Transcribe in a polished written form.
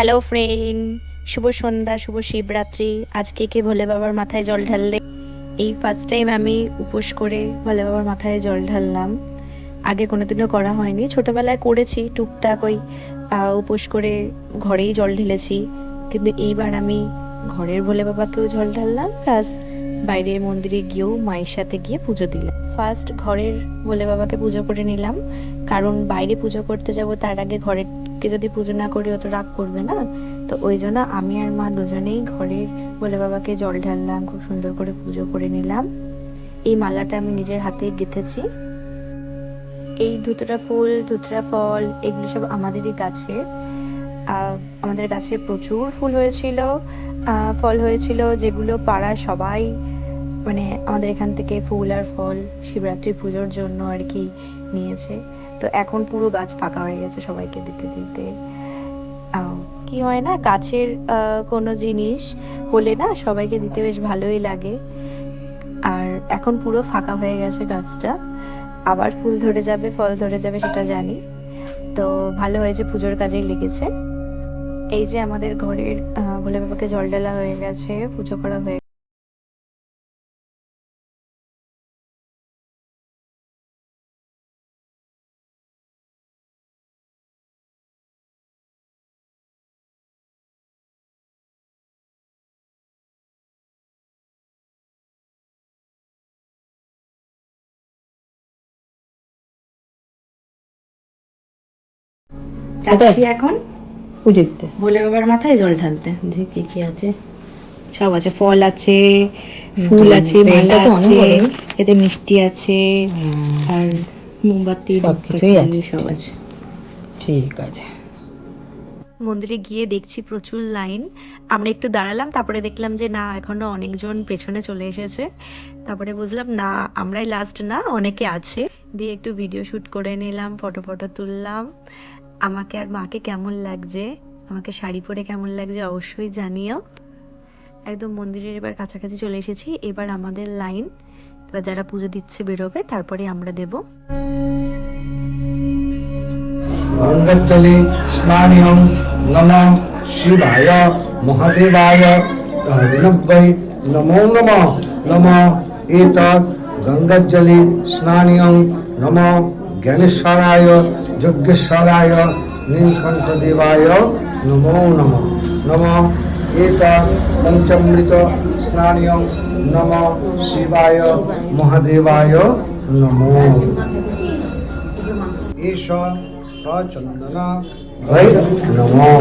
Hello friend, শুভ সন্ধ্যা, শুভ শিবরাত্রি। আজকে কে ভোলে বাবার মাথায় জল ঢাললে? এই ফার্স্ট টাইম আমি উপোস করে ভোলে বাবার মাথায় জল ঢাললাম। আগে কোনোদিনও করা হয়নি, ছোটবেলায় করেছি টুকটাক, ওই উপোস করে ঘরেই জল ঢেলেছি। কিন্তু এইবার আমি ঘরের ভোলে বাবাকেও জল ঢাললাম, প্লাস বাইরে মন্দিরে গিয়েও মায়ের সাথে গিয়ে পুজো দিলাম। ফার্স্ট ঘরের ভোলে বাবাকে পুজো করে নিলাম, কারণ বাইরে পুজো করতে যাব তার আগে ঘরেরকে যদি পুজো না করি ও তো রাগ করবে না। তো ওই জন্য আমি আর মা দুজনেই ঘরের ভোলে বাবাকে জল ঢাললাম, খুব সুন্দর করে পুজো করে নিলাম। এই মালাটা আমি নিজের হাতে গেঁথেছি। এই ধুতরা ফুল, ধুতরা ফল, এগুলো সব আমাদেরই গাছে। আমাদের গাছে প্রচুর ফুল হয়েছিল, ফল হয়েছিল, যেগুলো পাড়ার সবাই মানে আমাদের এখান থেকে ফুল আর ফল শিবরাত্রি পুজোর জন্য আর কি নিয়েছে। তো এখন পুরো গাছ ফাঁকা হয়ে গেছে সবাইকে দিতে দিতে। কি হয় না, গাছের কোনো জিনিস হলে না সবাইকে দিতে বেশ ভালোই লাগে। আর এখন পুরো ফাঁকা হয়ে গেছে গাছটা, আবার ফুল ধরে যাবে, ফল ধরে যাবে সেটা জানি। তো ভালো হয়েছে, পুজোর কাজেই লেগেছে। এই যে আমাদের ঘরের ভোলে বাবাকে জল ঢালা হয়ে গেছে, পুজো করা হয়ে যাচ্ছি এখন পুজো দিতে। ভোলে বাবার মাথায় জল ঢালতে। দেখি কি কি আছে। সব আছে, ফল আছে, ফুল আছে, মালা আছে, এতে মিষ্টি আছে, আর মোমবাতি, সবকিছুই আছে। সব আছে। ঠিক আছে। মন্দিরে গিয়ে দেখছি প্রচুর লাইন। আমরা একটু দাঁড়ালাম, তারপরে দেখলাম যে না, এখনো অনেকজন পেছনে চলে এসেছে। তারপরে বুঝলাম না, আমরাই লাস্ট না, অনেকে আছে। দিয়ে একটু ভিডিও শ্যুট করে নিলাম, ফটো ফটো তুললাম। আমাকে আর মাকে কেমন লাগছে, আমাকে শাড়ি পরে কেমন লাগছে অবশ্যই জানিও। একদম মন্দিরের এবার কাছাকাছি চলে এসেছি, এবার আমাদের লাইন। এবার যারা পুজো দিচ্ছে বেরোবে, তারপরে আমরা দেব। গঙ্গাজলে স্নানিয়ং নমঃ শিবায় মহাদেবায় নব্বৈ নমো নমঃ নমঃ এতৎ গঙ্গাজলে স্নানিয়ং নমঃ জ্ঞানেশ্বরায় যজ্ঞেশ্বরায় নীলকণ্ঠদেবায় নমো নমঃ নমঃ এতৎ পঞ্চামৃত স্নানিয়ং নমঃ শিবায় মহাদেবায় নমো ঈশ্বর সচন্দনা নমো।